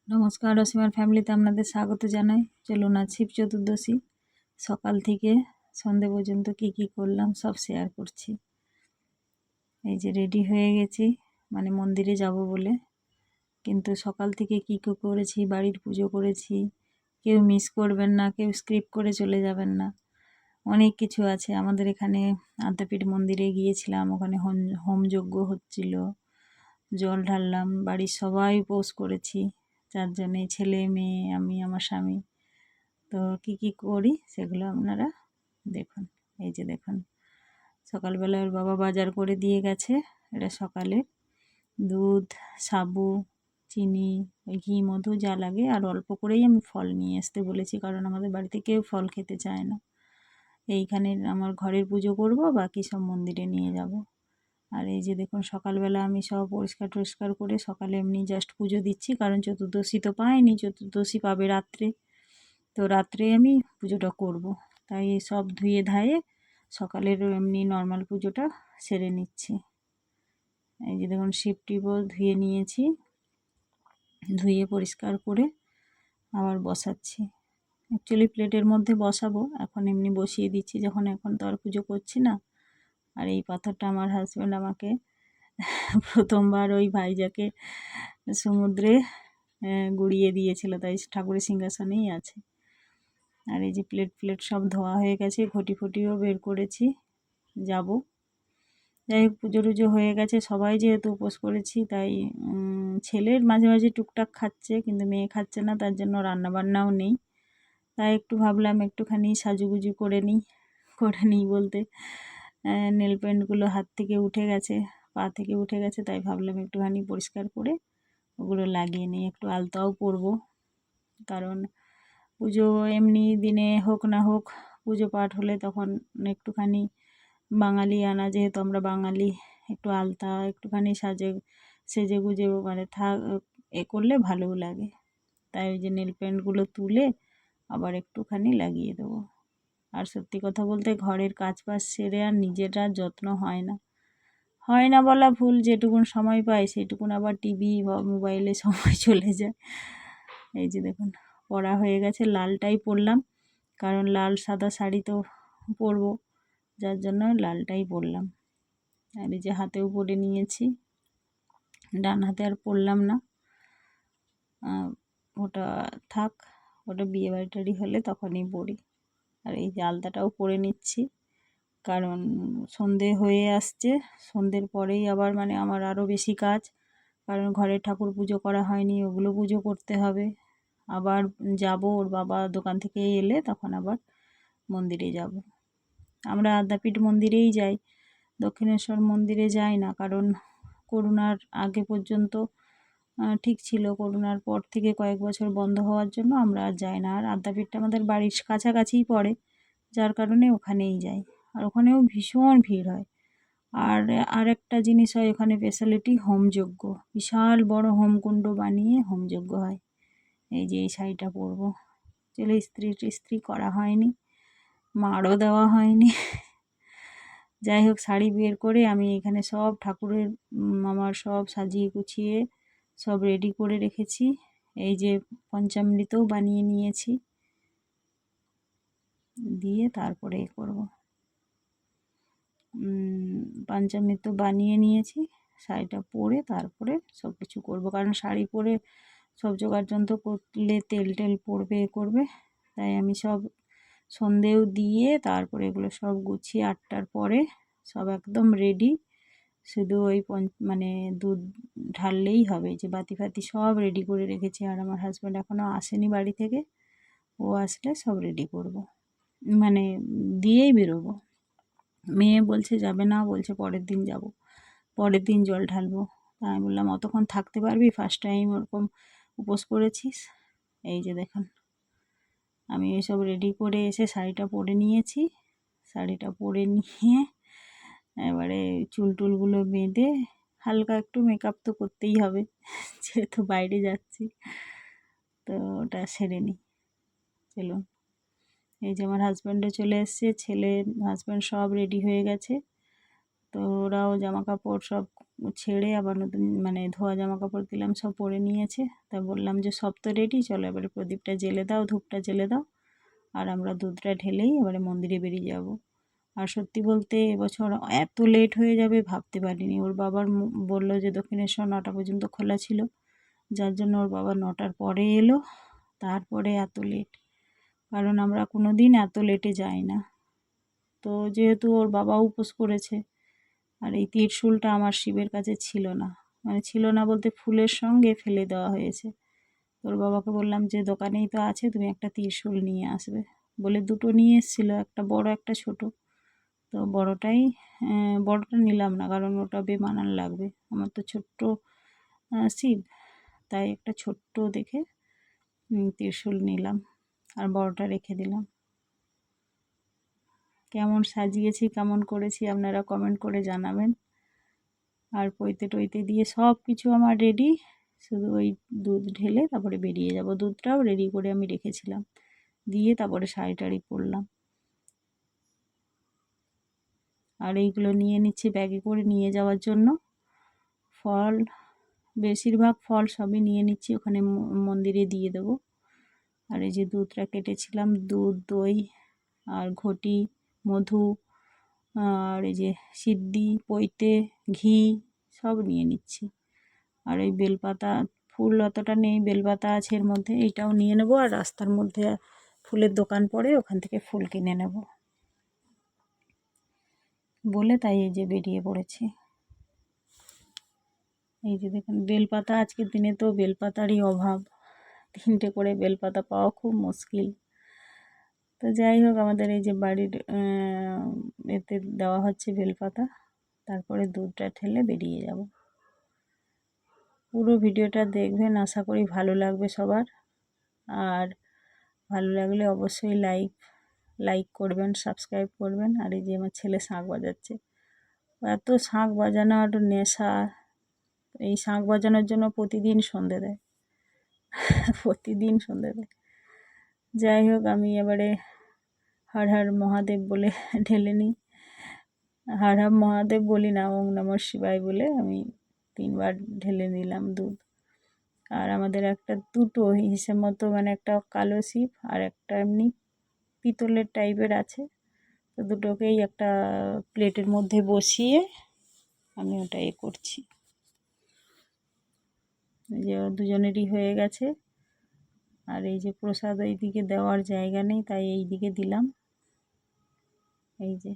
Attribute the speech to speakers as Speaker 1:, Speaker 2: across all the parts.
Speaker 1: নমস্কার, অসীমার ফ্যামিলিতে আপনাদের স্বাগত জানাই। চলুন আজ শিব চতুর্দশী সকাল থেকে সন্ধে পর্যন্ত কি কি করলাম সব শেয়ার করছি। এই যে রেডি হয়ে গেছি, মানে মন্দিরে যাব বলে, কিন্তু সকাল থেকে কি কি করেছি, বাড়ির পুজো করেছি। কেউ মিস করবেন না, কেউ স্কিপ করে চলে যাবেন না। অনেক কিছু আছে আমাদের এখানে। আদ্যাপীঠ মন্দিরে গিয়েছিলাম, ওখানে হোমযজ্ঞ হচ্ছিল, জল ঢাললাম, বাড়ির সবাই উপোস করেছি, 4 জনে, ছেলে মেয়ে, আমি, আমার স্বামী। তো কি কি করি সেগুলো আপনারা দেখুন। এই যে দেখুন, সকালবেলা ওর বাবা বাজার করে দিয়ে গেছে। এটা সকালে দুধ, সাবু, চিনি, ওই ঘি, মধু যা লাগে, আর অল্প করেই আমি ফল নিয়ে আসতে বলেছি, কারণ আমাদের বাড়িতে কেউ ফল খেতে চায় না। এইখানে আমার ঘরের পুজো করব, বাকি সব মন্দিরে নিয়ে যাব। আর এই যে দেখুন, সকালবেলা আমি সব পরিষ্কার টরিষ্কার করে সকালে এমনি জাস্ট পুজো দিচ্ছি, কারণ চতুর্দশী তো পাইনি, চতুর্দশী পাবে রাত্রে। তো রাত্রে আমি পুজোটা করব, তাই সব ধুয়ে ধায়ে সকালের এমনি নর্মাল পুজোটা সেরে নিচ্ছি। এই যে দেখুন, শিব টিপও ধুয়ে নিয়েছি, ধুয়ে পরিষ্কার করে আবার বসাচ্ছি। অ্যাকচুয়ালি প্লেটের মধ্যে বসাবো, এখন এমনি বসিয়ে দিচ্ছি, যখন এখন তো আর পুজো করছি না। আর এই পাথরটা আমার হাজব্যান্ড আমাকে প্রথমবার ওই ভাইজাকে সমুদ্রে গুড়িয়ে দিয়েছিল, তাই ঠাকুরের সিংহাসনেই আছে। আর এই যে প্লেট সব ধোয়া হয়ে গেছে, ঘটি ফটিও বের করেছি, যাব। যাই হোক, পুজো টুজো হয়ে গেছে, সবাই যেহেতু উপোস করেছি, তাই ছেলের মাঝে মাঝে টুকটাক খাচ্ছে, কিন্তু মেয়ে খাচ্ছে না, তার জন্য রান্নাবান্নাও নেই। তাই একটু ভাবলাম একটুখানি সাজুগুজু করে নিই বলতে নেল পেন্টগুলো হাত থেকে উঠে গেছে, পা থেকে উঠে গেছে, তাই ভাবলাম একটুখানি পরিষ্কার করে ওগুলো লাগিয়ে নিই। একটু আলতাও পরবো, কারণ পুজো এমনি দিনে হোক না হোক, পুজো পাঠ হলে তখন একটুখানি বাঙালি আনা, যেহেতু আমরা বাঙালি, একটু আলতা একটুখানি সেজে গুজে মানে করলে ভালোও লাগে। তাই ওই যে নেল পেন্টগুলো তুলে আবার একটুখানি লাগিয়ে দেবো। আর সত্যি কথা বলতে, ঘরের কাজ বাজ সেরে আর নিজের আর যত্ন হয় না বলা ভুল, যেটুকুন সময় পাই সেটুকুন আবার টিভি বা মোবাইলে সময় চলে যায়। এই যে দেখুন, পরা হয়ে গেছে, লালটাই পরলাম, কারণ লাল সাদা শাড়ি তো পরবো, যার জন্য লালটাই পরলাম। আর এই যে হাতেও পরে নিয়েছি, ডান হাতে আর পরলাম না, ওটা থাক, ওটা বিয়ে বাড়ি টাড়ি হলে তখনই পরি। আর এই যে আলতাটাও পরে নিচ্ছি, কারণ সন্ধে হয়ে আসছে, সন্ধ্যের পরেই আবার মানে আমার আরও বেশি কাজ, কারণ ঘরে ঠাকুর পুজো করা হয়নি, ওগুলো পুজো করতে হবে। আবার যাব, ওর বাবা দোকান থেকে এলে তখন আবার মন্দিরে যাব। আমরা আদ্যাপীঠ মন্দিরেই যাই, দক্ষিণেশ্বর মন্দিরে যাই না, কারণ করোনার আগে পর্যন্ত ঠিক ছিল, করোনার পর থেকে কয়েক বছর বন্ধ হওয়ার জন্য আমরা আর যাই না। আর আদ্যাপীঠটা আমাদের বাড়ির কাছাকাছিই পড়ে, যার কারণে ওখানেই যাই। আর ওখানেও ভীষণ ভিড় হয়। আর একটা জিনিস হয় ওখানে, স্পেশালিটি হোমযজ্ঞ, বিশাল বড় হোমকুণ্ড বানিয়ে হোমযজ্ঞ হয়। এই যে এই শাড়িটা পরবো, চলে ইস্ত্রি করা হয়নি, মারও দেওয়া হয়নি। যাই হোক, শাড়ি বের করে আমি এখানে সব ঠাকুরের আমার সব সাজিয়ে গুছিয়ে সব রেডি করে রেখেছি। এই যে পঞ্চামৃতও বানিয়ে নিয়েছি, দিয়ে তারপরে করব। পঞ্চামৃত বানিয়ে নিয়েছি, শাড়িটা পরে তারপরে সব কিছু করবো, কারণ শাড়ি পরে সব জোগাড়যন্ত্র করলে তেল পড়বে করবে, তাই আমি সব সন্ধেও দিয়ে তারপরে এগুলো সব গুছিয়ে 8টার পরে সব একদম রেডি। শুধু ওই মানে দুধ ঢাললেই হবে, যে বাতি ফাতি সব রেডি করে রেখেছি। আর আমার হাজব্যান্ড এখনও আসেনি বাড়ি থেকে, ও আসলে সব রেডি করব, মানে দিয়েই বেরোবো। মেয়ে বলছে যাবে না, বলছে পরের দিন যাব, পরের দিন জল ঢালবো। তা আমি বললাম অতক্ষণ থাকতে পারবি, ফার্স্ট টাইম ওরকম উপোস করেছিস। এই যে দেখুন, আমি এসব রেডি করে এসে শাড়িটা পরে নিয়েছি, শাড়িটা পরে নিয়ে এবারে চুল টুলগুলো বেঁধে হালকা একটু মেকআপ তো করতেই হবে, যেহেতু বাইরে যাচ্ছি, তো ওটা সেরে নিই। চলুন, এই যে আমার হাজব্যান্ডও চলে এসছে, ছেলে হাজব্যান্ড সব রেডি হয়ে গেছে, তো ওরাও জামা কাপড় সব ছেড়ে আবার নতুন মানে ধোয়া জামা কাপড় দিলাম, সব পরে নিয়েছে। তা বললাম যে সব তো রেডি, চলো এবারে প্রদীপটা জ্বেলে দাও, ধূপটা জ্বেলে দাও, আর আমরা দুধটা ঢেলেই এবারে মন্দিরে বেরিয়ে যাব। আর সত্যি বলতে এবছর এত লেট হয়ে যাবে ভাবতে পারিনি। ওর বাবার বললো যে দক্ষিণেশ্বর 9টা পর্যন্ত খোলা ছিল, যার জন্য ওর বাবা 9টার পরে এলো, তারপরে এত লেট। কারণ আমরা কোনো দিন এত লেটে যাই না। তো যেহেতু ওর বাবা উপোস করেছে, আর এই ত্রিশূলটা আমার শিবের কাছে ছিল না, মানে ছিল না বলতে ফুলের সঙ্গে ফেলে দেওয়া হয়েছে। ওর বাবাকে বললাম যে দোকানেই তো আছে, তুমি একটা ত্রিশূল নিয়ে আসবে, বলে দুটো নিয়ে এসেছিলো, একটা বড় একটা ছোট। তো বড়টা নিলাম না, কারণ ওটা বেমানান লাগবে, আমার তো ছোট্ট শিব, তাই একটা ছোট্ট দেখে ত্রিশূল নিলাম আর বড়টা রেখে দিলাম। কেমন সাজিয়েছি, কেমন করেছি আপনারা কমেন্ট করে জানাবেন। আর পৈতে টইতে দিয়ে সব কিছু আমার রেডি, শুধু ওই দুধ ঢেলে তারপরে বেরিয়ে যাব। দুধটাও রেডি করে আমি রেখেছিলাম, দিয়ে তারপরে শাড়ি টাড়ি পরলাম। আর এইগুলো নিয়ে নিচ্ছি ব্যাগে করে নিয়ে যাওয়ার জন্য। ফল, বেশিরভাগ ফল সবই নিয়ে নিচ্ছি, ওখানে মন্দিরে দিয়ে দেবো। আর এই যে দুধটা কেটেছিলাম, দুধ, দই আর ঘটি, মধু, আর এই যে সিদ্ধি, পৈতে, ঘি সব নিয়ে নিচ্ছি। আর এই বেলপাতা, ফুল অতটা নেই, বেলপাতা আছে এর মধ্যে, এইটাও নিয়ে নেব। আর রাস্তার মধ্যে ফুলের দোকান পড়ে, ওখান থেকে ফুল কিনে নেব বলে তাই এই যে বেরিয়ে পড়েছি। এই যে দেখুন বেলপাতা, আজকের দিনে তো বেলপাতারই অভাব, 3টে করে বেলপাতা পাওয়া খুব মুশকিল। তো যাই হোক, আমাদের এই যে বাড়ির এতে দেওয়া হচ্ছে বেলপাতা, তারপরে দুধটা ঠেলে বেরিয়ে যাব। পুরো ভিডিওটা দেখবেন, আশা করি ভালো লাগবে সবার। আর ভালো লাগলে অবশ্যই লাইক করবেন, সাবস্ক্রাইব করবেন। আর এই যে আমার ছেলে শাঁখ বাজাচ্ছে, এত শাঁখ বাজানো আর নেশা, এই শাঁখ বাজানোর জন্য প্রতিদিন সন্ধে দেয় প্রতিদিন সন্ধে দেয়। যাই হোক, আমি এবারে হর হর মহাদেব বলে ঢেলে নিই। হর হর মহাদেব বলি না, ওম নমঃ শিবায় বলে আমি 3বার ঢেলে নিলাম দুধ। আর আমাদের একটা দুটো হিসেব মতো, মানে একটা কালো শিব আর একটা এমনি পিতলের টাইপের আছে, তো দুটোকেই একটা প্লেটের মধ্যে বসিয়ে আমি ওটা করছি। এই যে দুজনেরই হয়ে গেছে। আর এই যে প্রসাদ এইদিকে দেওয়ার জায়গা নেই, তাই এই দিকে দিলাম। এই যে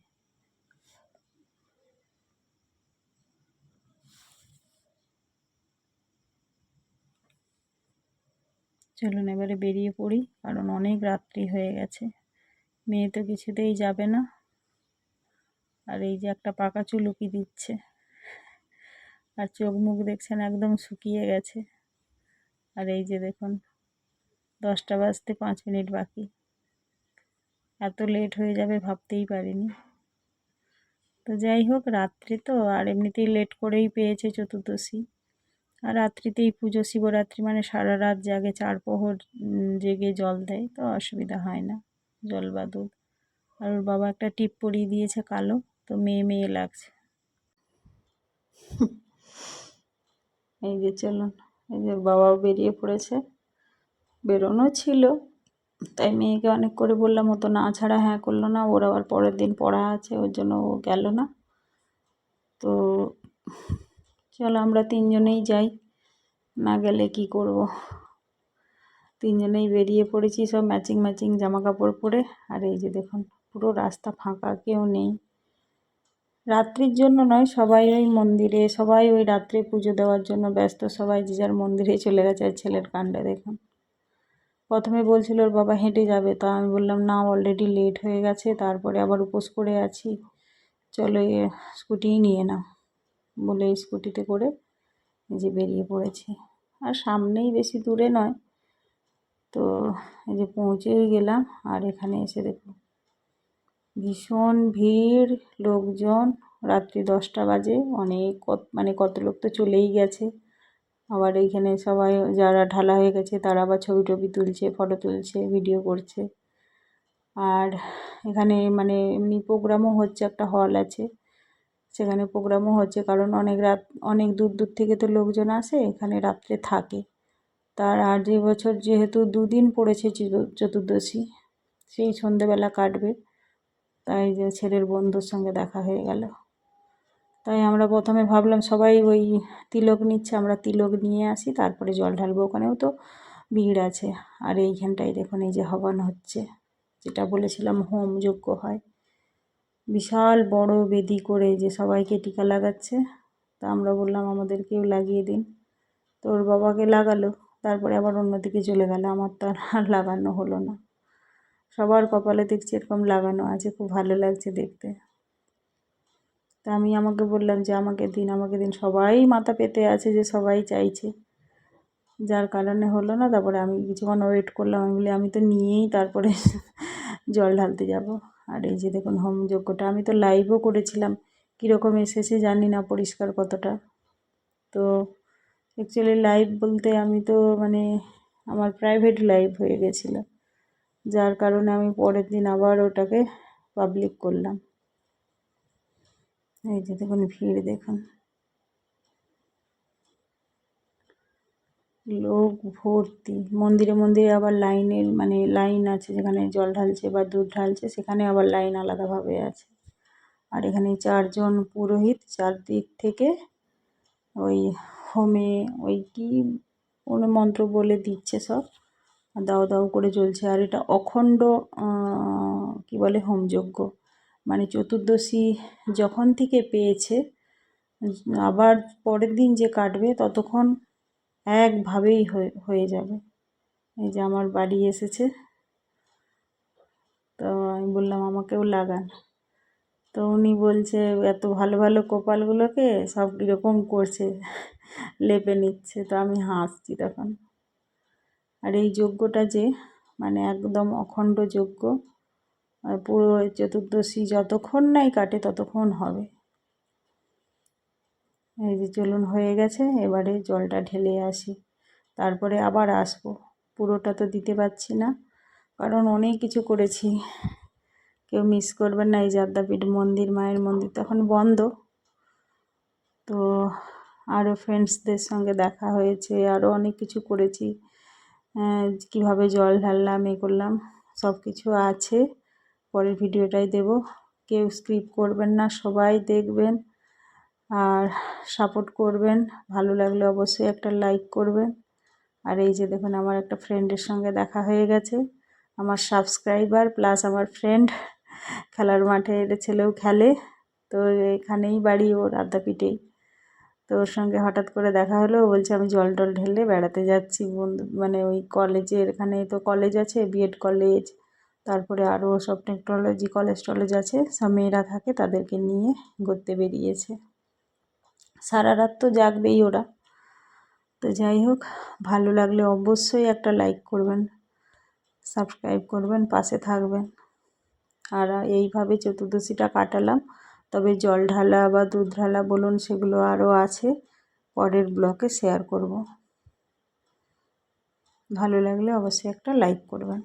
Speaker 1: চলুন এবারে বেরিয়ে পড়ি, কারণ অনেক রাত্রি হয়ে গেছে। মেয়ে তো কিছুতেই যাবে না। আর এই যে একটা পাকা চুল উকি দিচ্ছে, আর চোখ মুখ দেখছেন একদম শুকিয়ে গেছে। আর এই যে দেখুন 10টা বাজতে 5 মিনিট বাকি, এত লেট হয়ে যাবে ভাবতেই পারিনি। তো যাই হোক, রাত্রে তো, আর এমনিতেই লেট করেই পেয়েছে চতুর্দশী, আর রাত্রিতেই পুজো, শিবরাত্রি মানে সারা রাত জাগে, 4 প্রহর জেগে জল দেয়, তো অসুবিধা হয় না, জল বা দুধ। আর ওর বাবা একটা টিপ পরিয়ে দিয়েছে কালো, তো মেয়ে মেয়ে লাগছে। এই যে চলুন, এই যে বাবাও বেরিয়ে পড়েছে, বেরোনো ছিল, তাই মেয়েকে অনেক করে বললাম, ও তো না ছাড়া হ্যাঁ করলো না। ওর আবার পরের দিন পড়া আছে, ওর জন্য ও গেল না। তো চলো আমরা 3জনেই যাই, না গেলে কি করব। 3জনেই বেরিয়ে পড়েছি, সব ম্যাচিং জামা কাপড় পরে। আর এই যে দেখুন পুরো রাস্তা ফাঁকা, কেউ নেই। রাত্রির জন্য নয়, সবাই ওই মন্দিরে, সবাই ওই রাত্রে পুজো দেওয়ার জন্য ব্যস্ত, সবাই যে যার মন্দিরে চলে গেছে। আর ছেলের কাণ্ড দেখুন, প্রথমে বলছিল ওর বাবা হেঁটে যাবে, তা আমি বললাম না, অলরেডি লেট হয়ে গেছে, তারপরে আবার উপোস করে আছি, চলো স্কুটিই নিয়ে নাও বলে এই স্কুটিতে করে এই যে বেরিয়ে পড়েছি। আর সামনেই, বেশি দূরে নয়। তো এই যে পৌঁছেই গেলাম। আর এখানে এসে দেখুন ভীষণ ভিড়, লোকজন, রাত্রি 10টা বাজে, অনেক মানে কত লোক তো চলেই গেছে। আবার এইখানে সবাই যারা ঢালা হয়ে গেছে তারা আবার ছবি টবি তুলছে, ফটো তুলছে, ভিডিও করছে। আর এখানে মানে এমনি প্রোগ্রামও হচ্ছে, একটা হল আছে, সেখানে প্রোগ্রামও হচ্ছে, কারণ অনেক দূর দূর থেকে তো লোকজন আসে, এখানে রাত্রে থাকে। তার আর যে বছর যেহেতু 2 দিন পড়েছে চতুর্দশী, সেই সন্ধেবেলা কাটবে, তাই যে ছেলের বন্ধুর সঙ্গে দেখা হয়ে গেল। তাই আমরা প্রথমে ভাবলাম সবাই ওই তিলক নিচ্ছে, আমরা তিলক নিয়ে আসি, তারপরে জল ঢালবো। ওখানেও তো ভিড় আছে। আর এইখানটায় দেখুন এই যে হবন হচ্ছে, যেটা বলেছিলাম হোম যজ্ঞ হয়, বিশাল বড় বেদি করে যে সবাইকে টিকা লাগাচ্ছে। তা আমরা বললাম আমাদেরকেও লাগিয়ে দিন, তো ওর বাবাকে লাগালো, তারপরে আবার অন্যদিকে চলে গেল, আমার তো আর লাগানো হলো না। সবার কপালে দেখছি এরকম লাগানো আছে, খুব ভালো লাগছে দেখতে। তা আমি আমাকে বললাম যে আমাকে দিন, সবাই মাথা পেতে আছে যে সবাই চাইছে, যার কারণে হলো না। তারপরে আমি কিছুক্ষণ ওয়েট করলাম, আমি বলি আমি তো নিয়েই তারপরে জল ঢালতে যাব। আর এই যে দেখুন হোম যজ্ঞটা আমি তো লাইভও করেছিলাম, কীরকম এসেছে জানি না, পরিষ্কার কতটা। তো অ্যাকচুয়ালি লাইভ বলতে আমি তো মানে আমার প্রাইভেট লাইভ হয়ে গেছিলো, যার কারণে আমি পরের দিন আবার ওটাকে পাবলিক করলাম। এই যে দেখুন ভিড় দেখুন, লোক ভর্তি। মন্দিরে আবার লাইনের মানে লাইন আছে, যেখানে জল ঢালছে বা দুধ ঢালছে সেখানে আবার লাইন আলাদাভাবে আছে। আর এখানে 4জন পুরোহিত চারদিক থেকে ওই হোমে ওই কি কোনো মন্ত্র বলে দিচ্ছে, সব দাও দাও করে চলছে। আর এটা অখণ্ড কি বলে হোমযজ্ঞ, মানে চতুর্দশী যখন থেকে পেয়েছে আবার পরের দিন যে কাটবে ততক্ষণ একভাবেই হয়ে যাবে। এই যে আমার বাড়ি এসেছে, তো আমি বললাম আমাকেও লাগান। তো উনি বলছে এত ভালো ভালো কপালগুলোকে সব কীরকম করছে, লেপে নিচ্ছে। তো আমি হাসছি তখন। আর এই যজ্ঞটা যে মানে একদম অখণ্ড যজ্ঞ, আর পুরো চতুর্দশী যতক্ষণ নাই কাটে ততক্ষণ হবে। এই যে চলুন হয়ে গেছে, এবারে জলটা ঢেলে আসি, তারপরে আবার আসবো। পুরোটা তো দিতে পারছি না, কারণ অনেক কিছু করেছি, কেউ মিস করবেন না। এই যে আদ্যাপীঠ মন্দির, মায়ের মন্দির তো এখন বন্ধ, তো আরও ফ্রেন্ডসদের সঙ্গে দেখা হয়েছে, আরও অনেক কিছু করেছি। কীভাবে জল ঢাললাম এ করলাম সব কিছু আছে, পরের ভিডিওটাই দেব। কেউ স্কিপ করবেন না, সবাই দেখবেন আর সাপোর্ট করবেন। ভালো লাগলে অবশ্যই একটা লাইক করবেন। আর এই যে দেখুন আমার একটা ফ্রেন্ডের সঙ্গে দেখা হয়ে গেছে, আমার সাবস্ক্রাইবার প্লাস আমার ফ্রেন্ড, খেলার মাঠে ছেলেও খেলে, তো এখানেই বাড়ি ওর, আদ্যাপীঠেই। তো ওর সঙ্গে হঠাৎ করে দেখা হলো, ও বলছে আমি জল টল ঢেলে বেড়াতে যাচ্ছি বন্ধু, মানে ওই কলেজের এখানে তো কলেজ আছে, বিএড কলেজ, তারপরে আরও সব টেকনোলজি কলেজ টলেজ আছে, সব মেয়েরা থাকে, তাদেরকে নিয়ে ঘুরতে বেরিয়েছে। সারা রাত তো জাগবেই ওরা। তো যাই হোক, ভালো লাগলে অবশ্যই একটা লাইক করবেন, সাবস্ক্রাইব করবেন, পাশে থাকবেন। আর এইভাবে চতুর্দশীটা কাটালাম। তবে জল ঢালা বা দুধ ঢালা বলুন, সেগুলো আরও আছে, পরের ব্লগে শেয়ার করব। ভালো লাগলে অবশ্যই একটা লাইক করবেন।